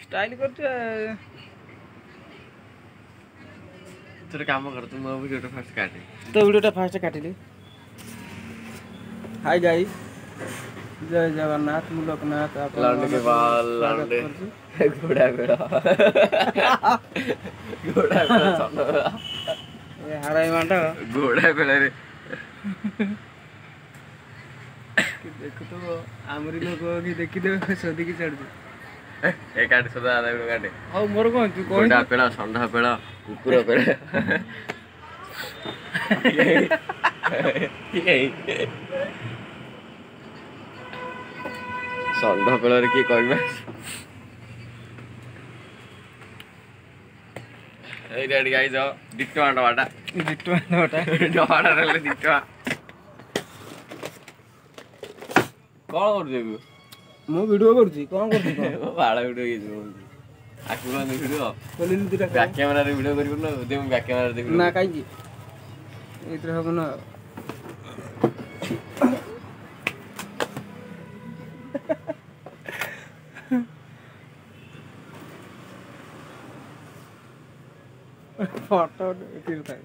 Style करछ तोर काम कर तू मो वीडियो फास्ट काटे तो वीडियो फास्ट काटिली। हाय गाइस, जय जगन्नाथ। मु लोकनाथ आप लौंडे के बाल स्वागत लौंडे करछु। घोड़ा घोड़ा घोड़ा घोड़ा चंदा ए हाराई मांडा घोड़ा घोड़ा रे देखो तो आमरी लोग की देखि दे सदी की चढ़ दे ए काट सदा आधा वीडियो काटे हाउ मोर कोन तू कोन घोड़ा पेड़ा संडा पेड़ा कुकुर पेड़ा संडा पेड़ा रे की कहबे ए रेडी गाइस डिट्टो आंडा वाटा दिट्टो नोटा डवाड़ा रे डिट्टो कौन कर देबू मु वीडियो करछि कोन करछि कोन बाड़ा वीडियो ये जो आकु ना वीडियो बोलिन दिटा बैक कैमरा रे वीडियो करियो ना दे बैक कैमरा रे देखियो ना काई की इतर हबो ना फोटो इतिर थाई